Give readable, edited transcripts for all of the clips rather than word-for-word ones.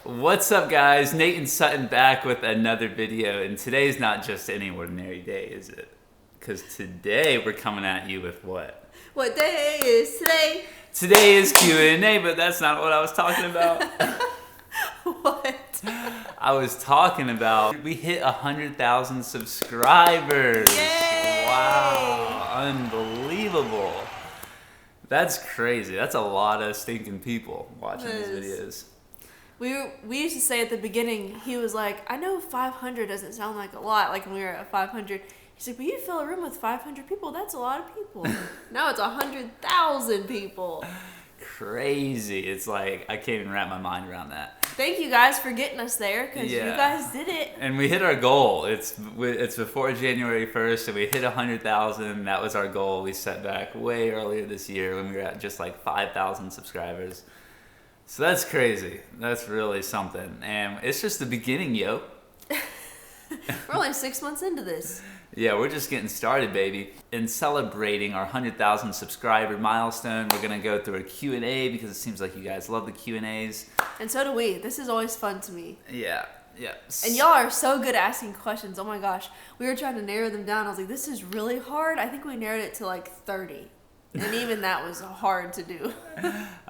What's up, guys? Nate and Sutton back with another video, and today's not just any ordinary day, is it? Because today we're coming at you with what? What day is today? Today is Q&A, but that's not what I was talking about. What? I was talking about we hit 100,000 subscribers. Yay! Wow, unbelievable. That's crazy. That's a lot of stinking people watching these videos. We used to say at the beginning, he was like, I know 500 doesn't sound like a lot, like when we were at 500. He's like, but you fill a room with 500 people, that's a lot of people. Now it's 100,000 people. Crazy. It's like, I can't even wrap my mind around that. Thank you guys for getting us there, because you guys did it. And we hit our goal. It's before January 1st, and we hit 100,000. That was our goal. We set back way earlier this year when we were at just like 5,000 subscribers. So that's crazy. That's really something. And it's just the beginning, yo. We're only 6 months into this. Yeah, we're just getting started, baby. In celebrating our 100,000 subscriber milestone, we're going to go through a Q&A because it seems like you guys love the Q&As. And so do we. This is always fun to me. Yeah. And y'all are so good at asking questions. Oh my gosh. We were trying to narrow them down. I was like, this is really hard. I think we narrowed it to like 30. And even that was hard to do.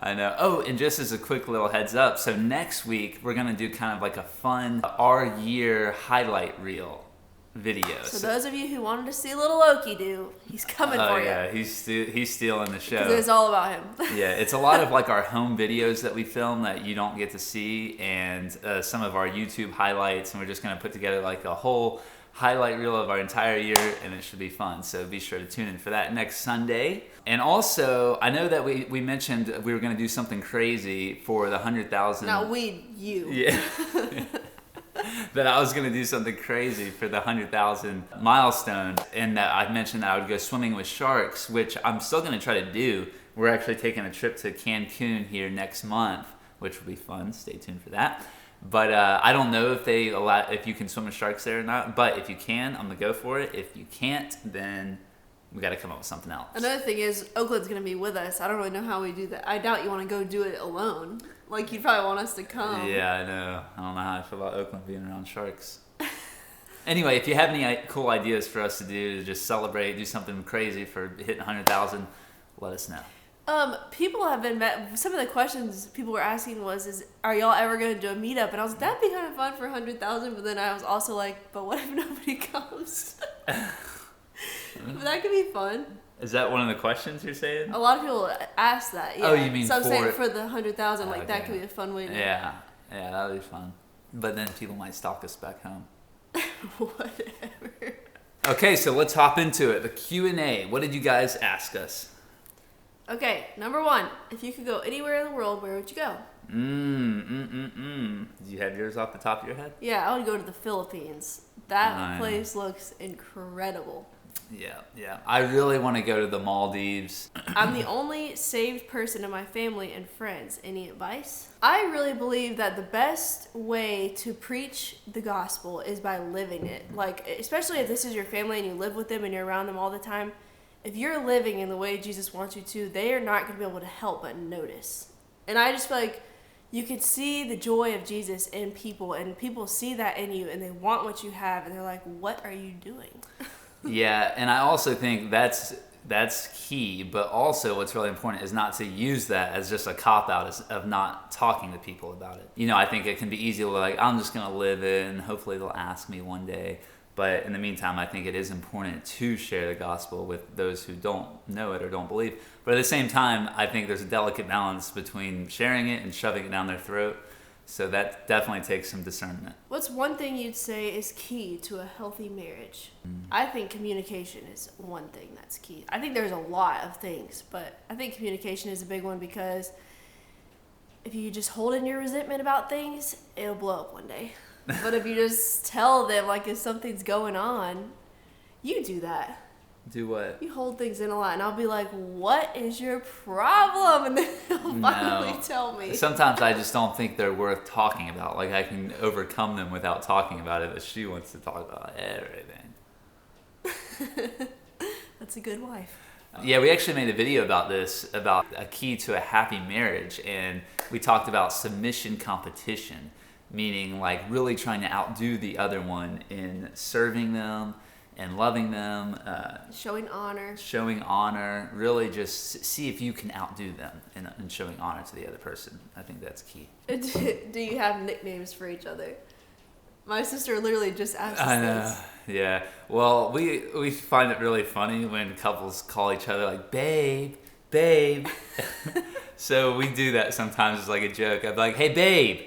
I know. Oh, and just as a quick little heads up, so next week we're going to do kind of like a fun our year highlight reel video. So those of you who wanted to see little Loki do, he's coming for you. Yeah, he's stealing the show. It's all about him. Yeah, it's a lot of like our home videos that we film that you don't get to see, and some of our YouTube highlights, and we're just going to put together like a whole highlight reel of our entire year, and it should be fun. So be sure to tune in for that next Sunday. And also, I know that we mentioned we were going to do something crazy for the 100,000. Not you. Yeah. That I was going to do something crazy for the 100,000 milestone, and that I mentioned that I would go swimming with sharks, which I'm still going to try to do. We're actually taking a trip to Cancun here next month, which will be fun. Stay tuned for that. But I don't know if you can swim with sharks there or not. But if you can, I'm gonna go for it. If you can't, then we got to come up with something else. Another thing is Oakland's gonna be with us. I don't really know how we do that. I doubt you want to go do it alone. Like you'd probably want us to come. Yeah, I know. I don't know how I feel about Oakland being around sharks. Anyway, if you have any cool ideas for us to do to just celebrate, do something crazy for hitting 100,000, let us know. People have been some of the questions people were asking was, are y'all ever going to do a meetup? And I was like, that'd be kind of fun for 100,000. But then I was also like, but what if nobody comes? But that could be fun. Is that one of the questions you're saying? A lot of people ask that. Yeah. Oh, you mean so I'm saying for the 100,000, like that could be a fun way to. Yeah, that would be fun. But then people might stalk us back home. Whatever. Okay, so let's hop into it. The Q&A. What did you guys ask us? Okay, number one. If you could go anywhere in the world, where would you go? Do you have yours off the top of your head? Yeah, I would go to the Philippines. That place looks incredible. Yeah. I really want to go to the Maldives. I'm the only saved person in my family and friends. Any advice? I really believe that the best way to preach the gospel is by living it. Like, especially if this is your family and you live with them and you're around them all the time. If you're living in the way Jesus wants you to, they are not going to be able to help but notice. And I just feel like you could see the joy of Jesus in people, and people see that in you, and they want what you have, and they're like, what are you doing? Yeah, and I also think that's key, but also what's really important is not to use that as just a cop-out of not talking to people about it. You know, I think it can be easy to like, I'm just going to live it, and hopefully they'll ask me one day. But in the meantime, I think it is important to share the gospel with those who don't know it or don't believe. But at the same time, I think there's a delicate balance between sharing it and shoving it down their throat. So that definitely takes some discernment. What's one thing you'd say is key to a healthy marriage? I think communication is one thing that's key. I think there's a lot of things, but I think communication is a big one, because if you just hold in your resentment about things, it'll blow up one day. But if you just tell them, like, if something's going on, you do that. Do what? You hold things in a lot, and I'll be like, what is your problem? And then they'll finally tell me. Sometimes I just don't think they're worth talking about. Like, I can overcome them without talking about it, but she wants to talk about everything. That's a good wife. Yeah, we actually made a video about this, about a key to a happy marriage, and we talked about submission competition, meaning like really trying to outdo the other one in serving them and loving them, showing honor, really just see if you can outdo them in showing honor to the other person. I think that's key. Do you have nicknames for each other? My sister literally just asked us I know. this. Yeah. Well, we find it really funny when couples call each other like babe. So we do that sometimes as like a joke. I'd be like, hey babe.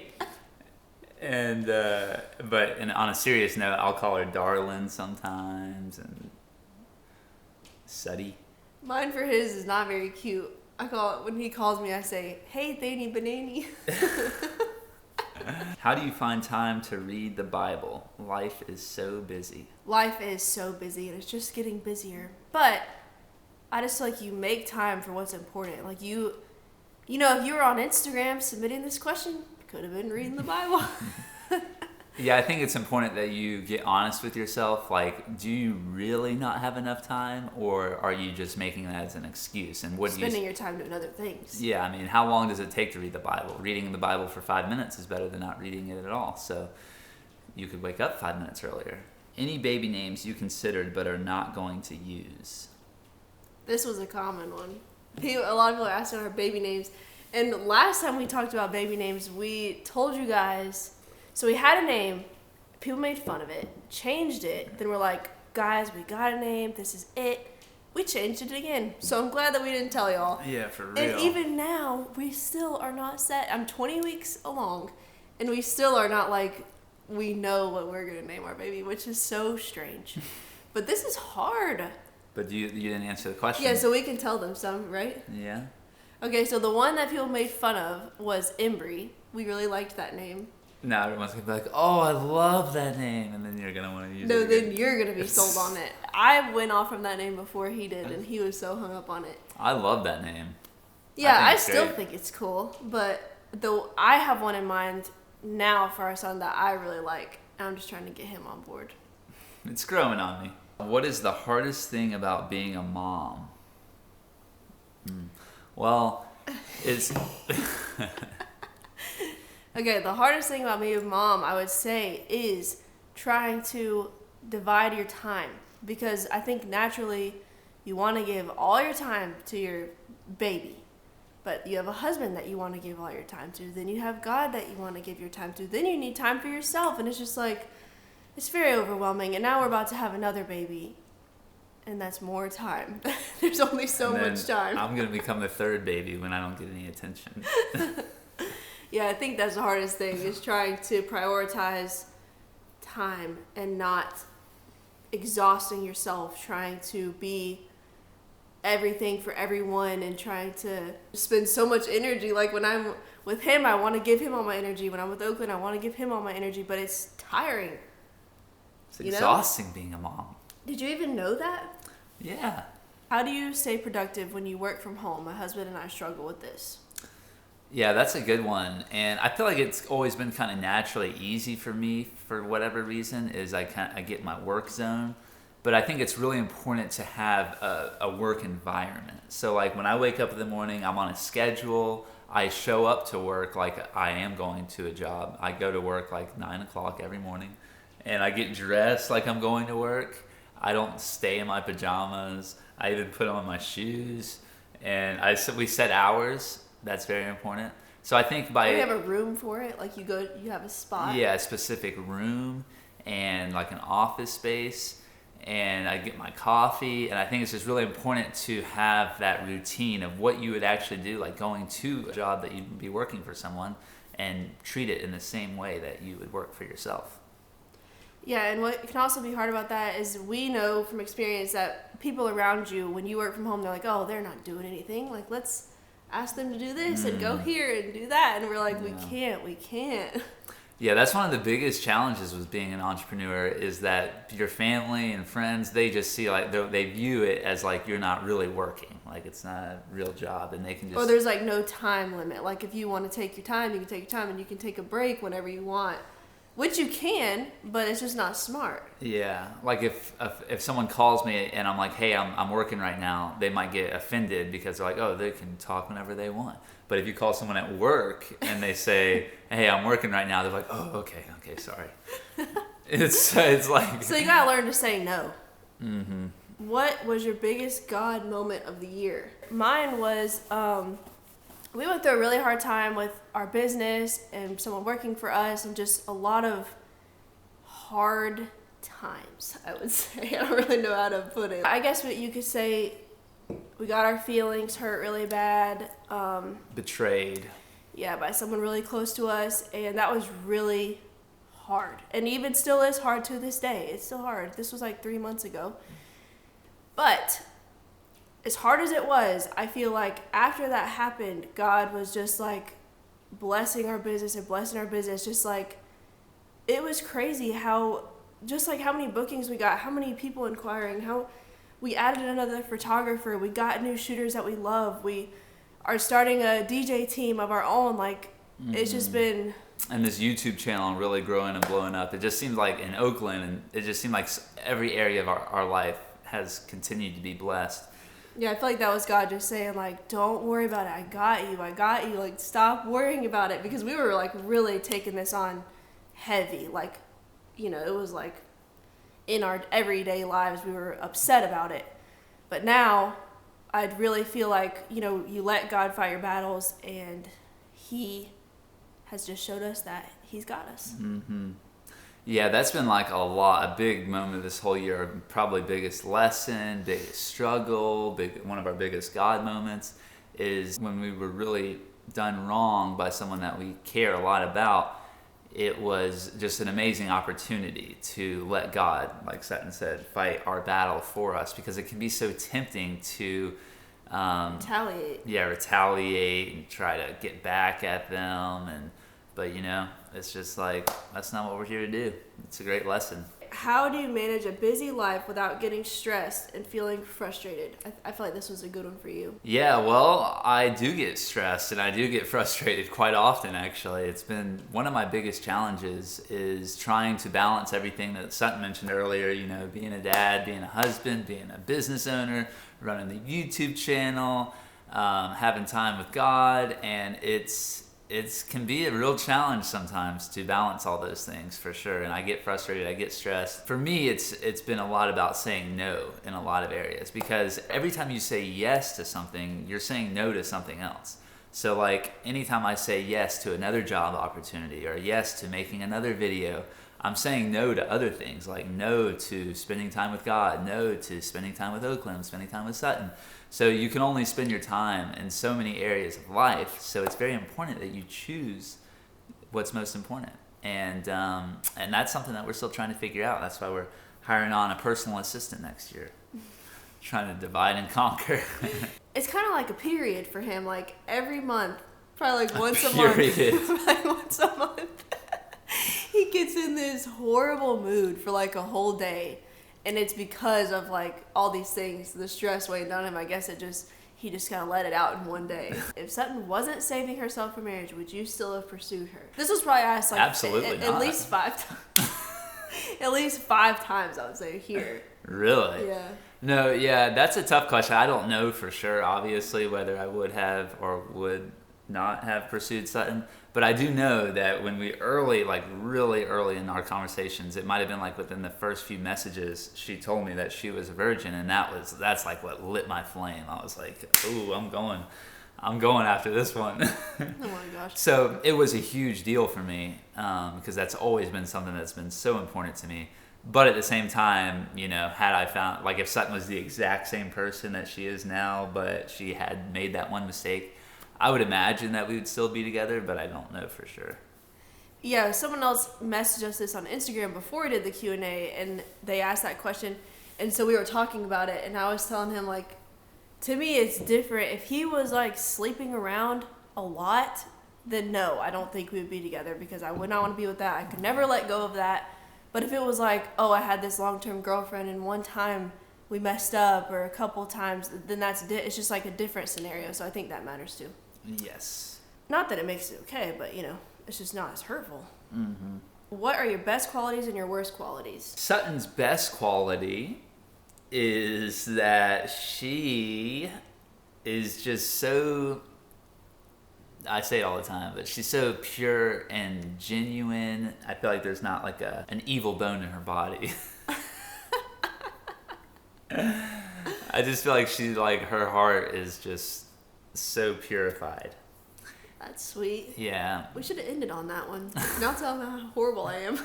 And on a serious note, I'll call her darling sometimes and Suddy. Mine for his is not very cute. When he calls me, I say, hey Thany Banani. How do you find time to read the Bible? Life is so busy. Life is so busy, and it's just getting busier. But I just feel like you make time for what's important. Like if you were on Instagram submitting this question, you could have been reading the Bible. Yeah, I think it's important that you get honest with yourself. Like, do you really not have enough time, or are you just making that as an excuse? And spending your time doing other things? Yeah, I mean, how long does it take to read the Bible? Reading the Bible for 5 minutes is better than not reading it at all. So you could wake up 5 minutes earlier. Any baby names you considered but are not going to use? This was a common one. A lot of people are asking our baby names. And last time we talked about baby names, we told you guys. So we had a name, people made fun of it, changed it, then we're like, guys, we got a name, this is it. We changed it again. So I'm glad that we didn't tell y'all. Yeah, for real. And even now, we still are not set. I'm 20 weeks along, and we still are not like, we know what we're going to name our baby, which is so strange. But this is hard. But you didn't answer the question. Yeah, so we can tell them some, right? Yeah. Okay, so the one that people made fun of was Embry. We really liked that name. Now everyone's going to be like, oh, I love that name. And then you're going to want to use it. No, then you're going to be sold on it. I went off from that name before he did, and he was so hung up on it. I love that name. Yeah, I still think it's cool. But I have one in mind now for our son that I really like. And I'm just trying to get him on board. It's growing on me. What is the hardest thing about being a mom? Well, it's... Okay, the hardest thing about being a mom, I would say, is trying to divide your time. Because I think naturally you want to give all your time to your baby. But you have a husband that you want to give all your time to. Then you have God that you want to give your time to. Then you need time for yourself. And it's just like, it's very overwhelming. And now we're about to have another baby. And that's more time. There's only so much time. I'm going to become the third baby when I don't get any attention. Yeah, I think that's the hardest thing, is trying to prioritize time and not exhausting yourself, trying to be everything for everyone and trying to spend so much energy. Like when I'm with him, I want to give him all my energy. When I'm with Oakland, I want to give him all my energy, but it's tiring. It's exhausting being a mom. Did you even know that? Yeah. How do you stay productive when you work from home? My husband and I struggle with this. Yeah, that's a good one. And I feel like it's always been kind of naturally easy for me for whatever reason, is I get my work zone. But I think it's really important to have a work environment. So like when I wake up in the morning, I'm on a schedule. I show up to work like I am going to a job. I go to work like 9 o'clock every morning. And I get dressed like I'm going to work. I don't stay in my pajamas. I even put on my shoes. And we set hours. That's very important. So I think Do you have a room for it? Like you have a spot? Yeah, a specific room and like an office space. And I get my coffee. And I think it's just really important to have that routine of what you would actually do, like going to a job that you'd be working for someone, and treat it in the same way that you would work for yourself. Yeah, and what can also be hard about that is we know from experience that people around you, when you work from home, they're like, oh, they're not doing anything. Like, let's ask them to do this and go here and do that. And we're like, we can't. Yeah, that's one of the biggest challenges with being an entrepreneur, is that your family and friends, they just see like, they view it as like you're not really working. Like it's not a real job, and they can just... Or there's like no time limit. Like if you want to take your time, you can take your time, and you can take a break whenever you want. which you can, but it's just not smart. Yeah, like if someone calls me and I'm like, hey, I'm working right now, they might get offended because they're like, oh, they can talk whenever they want. But if you call someone at work and they say, hey, I'm working right now, they're like, oh, okay, sorry. It's like... So you gotta learn to say no. Mm-hmm. What was your biggest God moment of the year? Mine was, we went through a really hard time with our business and someone working for us and just a lot of hard times, I would say. I don't really know how to put it. I guess what you could say, we got our feelings hurt really bad. Betrayed. Yeah, by someone really close to us, and that was really hard. And even still is hard to this day. It's still hard. This was like 3 months ago. But as hard as it was, I feel like after that happened, God was just like blessing our business and blessing our business. Just like, it was crazy how many bookings we got, how many people inquiring, how we added another photographer, we got new shooters that we love, we are starting a DJ team of our own. Like, it's just been... And this YouTube channel really growing and blowing up. It just seemed like in Oakland, and it just seemed like every area of our life has continued to be blessed. Yeah, I feel like that was God just saying, like, don't worry about it. I got you. Like, stop worrying about it. Because we were, like, really taking this on heavy. Like, you know, it was, like, in our everyday lives, we were upset about it. But now, I'd really feel like, you know, you let God fight your battles, and He has just showed us that He's got us. Mm-hmm. Yeah, that's been like a big moment this whole year. Probably biggest lesson, biggest struggle, one of our biggest God moments is when we were really done wrong by someone that we care a lot about. It was just an amazing opportunity to let God, like Sutton said, fight our battle for us, because it can be so tempting to retaliate. Yeah, retaliate and try to get back at them, but you know, it's just like, that's not what we're here to do. It's a great lesson. How do you manage a busy life without getting stressed and feeling frustrated? I feel like this was a good one for you. Yeah, well, I do get stressed and I do get frustrated quite often, actually. It's been one of my biggest challenges is trying to balance everything that Sutton mentioned earlier, you know, being a dad, being a husband, being a business owner, running the YouTube channel, having time with God, and it can be a real challenge sometimes to balance all those things, for sure. And I get frustrated, I get stressed. For me, it's been a lot about saying no in a lot of areas, because every time you say yes to something, you're saying no to something else. So like anytime I say yes to another job opportunity or yes to making another video, I'm saying no to other things, like no to spending time with God, no to spending time with Oakland, spending time with Sutton. So you can only spend your time in so many areas of life. So it's very important that you choose what's most important. And that's something that we're still trying to figure out. That's why we're hiring on a personal assistant next year. Trying to divide and conquer. It's kind of like a period for him, like every month, probably like once a month. Like once a month. He gets in this horrible mood for like a whole day. And it's because of like all these things, the stress weighing on him. I guess he just kind of let it out in one day. If Sutton wasn't saving herself for marriage, would you still have pursued her? This was probably asked like absolutely at least 5 times. At least 5 times, I would say, here. Really? Yeah. No, yeah, that's a tough question. I don't know for sure, obviously, whether I would have or would not have pursued Sutton. But I do know that when we really early in our conversations, it might have been like within the first few messages, she told me that she was a virgin, and that's like what lit my flame. I was like, ooh, I'm going after this one. Oh my gosh. So it was a huge deal for me, because that's always been something that's been so important to me. But at the same time, you know, had I found, like if Sutton was the exact same person that she is now, but she had made that one mistake, I would imagine that we would still be together, but I don't know for sure. Yeah, someone else messaged us this on Instagram before we did the Q&A, and they asked that question, and so we were talking about it, and I was telling him, like, to me it's different. If he was, like, sleeping around a lot, then no, I don't think we would be together, because I would not want to be with that. I could never let go of that. But if it was like, oh, I had this long-term girlfriend, and one time we messed up, or a couple times, then it's just like a different scenario, so I think that matters too. Yes. Not that it makes it okay, but, you know, it's just not as hurtful. Mm-hmm. What are your best qualities and your worst qualities? Sutton's best quality is that she is just so, I say it all the time, but she's so pure and genuine. I feel like there's not like an evil bone in her body. I just feel like her heart is just so purified. That's sweet. Yeah. We should have ended on that one. Now tell me how horrible I am.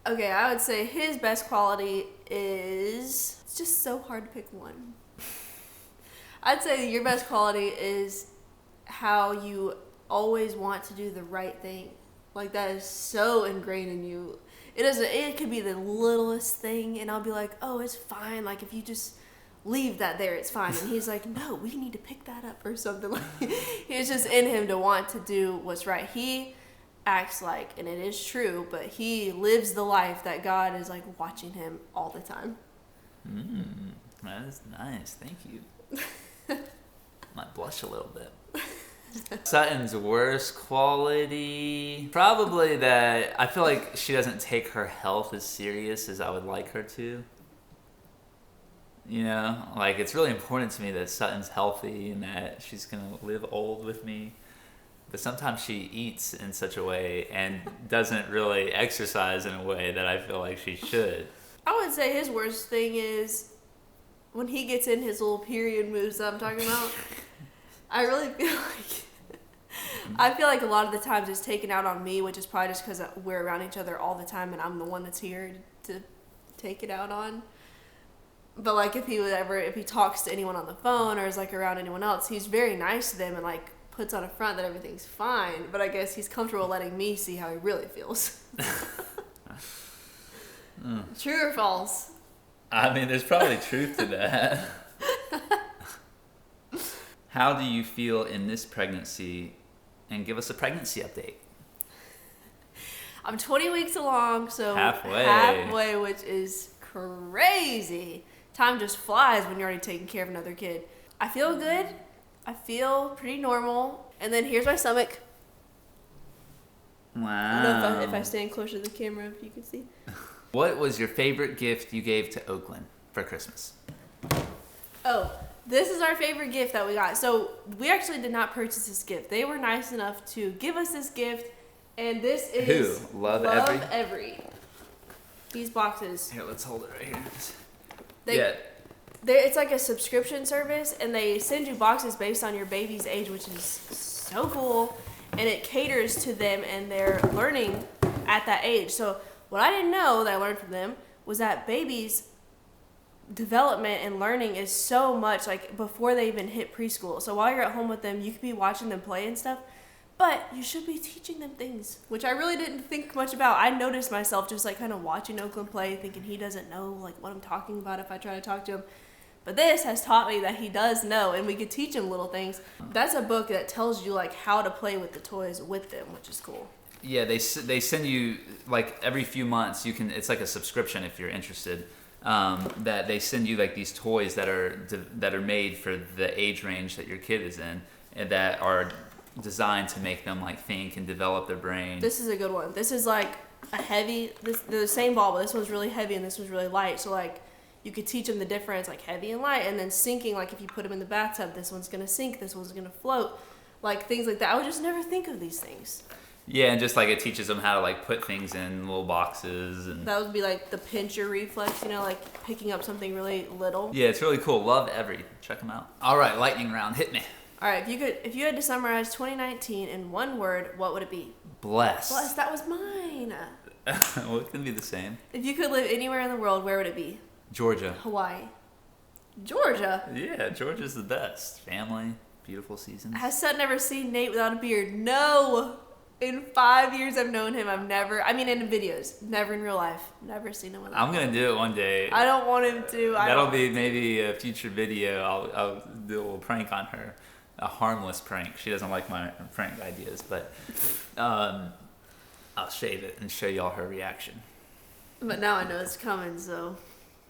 Okay, I would say his best quality is... It's just so hard to pick one. I'd say your best quality is how you always want to do the right thing. Like, that is so ingrained in you. It could be the littlest thing, and I'll be like, oh, it's fine. Like, if you just leave that there, it's fine. And he's like, no, we need to pick that up or something. Like, it's just in him to want to do what's right. He acts like, and it is true, but he lives the life that God is like watching him all the time. That is nice. Thank you. Might blush a little bit. Sutton's worst quality, probably that I feel like she doesn't take her health as serious as I would like her to. You know, like, it's really important to me that Sutton's healthy and that she's gonna live old with me. But sometimes she eats in such a way and doesn't really exercise in a way that I feel like she should. I would say his worst thing is when he gets in his little period moves that I'm talking about. I really feel like a lot of the times it's taken out on me, which is probably just because we're around each other all the time and I'm the one that's here to take it out on. But like if he talks to anyone on the phone or is like around anyone else, he's very nice to them and like puts on a front that everything's fine. But I guess he's comfortable letting me see how he really feels. True or false? I mean, there's probably truth to that. How do you feel in this pregnancy? And give us a pregnancy update. I'm 20 weeks along, so halfway, which is crazy. Time just flies when you're already taking care of another kid. I feel good. I feel pretty normal. And then here's my stomach. Wow. I don't know if I stand closer to the camera, if you can see. What was your favorite gift you gave to Oakland for Christmas? Oh, this is our favorite gift that we got. So we actually did not purchase this gift. They were nice enough to give us this gift. And this is... Who? Love Every? These boxes. Here, let's hold it right here. It's like a subscription service, and they send you boxes based on your baby's age, which is so cool. And it caters to them and their learning at that age. So what I didn't know that I learned from them was that babies' development and learning is so much like before they even hit preschool. So while you're at home with them, you could be watching them play and stuff, but you should be teaching them things, which I really didn't think much about. I noticed myself just like kind of watching Oakland play, thinking he doesn't know like what I'm talking about if I try to talk to him. But this has taught me that he does know, and we could teach him little things. That's a book that tells you like how to play with the toys with them, which is cool. Yeah, they send you like every few months. It's like a subscription if you're interested. That they send you like these toys that are made for the age range that your kid is in, and that are designed to make them like think and develop their brain. This is a good one. This is like they're the same ball, but this one's really heavy and this one's really light. So like you could teach them the difference, like heavy and light, and then sinking. Like if you put them in the bathtub, this one's gonna sink, this one's gonna float, like things like that. I would just never think of these things. Yeah, and just like it teaches them how to like put things in little boxes, and that would be like the pincher reflex, you know, like picking up something really little. Yeah, it's really cool. Love Every. Check them out. All right, lightning round. Hit me. All right, if you had to summarize 2019 in one word, what would it be? Blessed. Blessed. That was mine. Well, it can be the same. If you could live anywhere in the world, where would it be? Georgia. Hawaii. Georgia? Yeah, Georgia's the best. Family, beautiful seasons. Has Sutton ever seen Nate without a beard? No. In 5 years I've known him, in videos, never in real life, never seen him without. I'm going to do it one day. I don't want him to. That'll be maybe a future video. I'll do a little prank on her. A harmless prank. She doesn't like my prank ideas, but I'll shave it and show y'all her reaction. But now I know it's coming, so.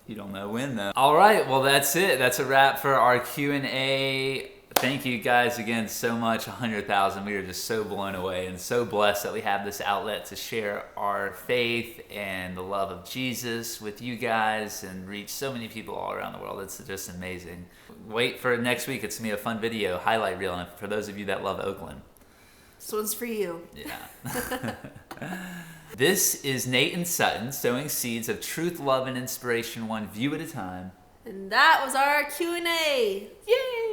You don't know when, though. All right, well, that's it. That's a wrap for our Q&A. Thank you guys again so much. 100,000. We are just so blown away and so blessed that we have this outlet to share our faith and the love of Jesus with you guys and reach so many people all around the world. It's just amazing. Wait for next week. It's going to be a fun video, highlight reel, and for those of you that love Oakland. This one's for you. Yeah. This is Nate and Sutton sowing seeds of truth, love, and inspiration one view at a time. And that was our Q&A. Yay!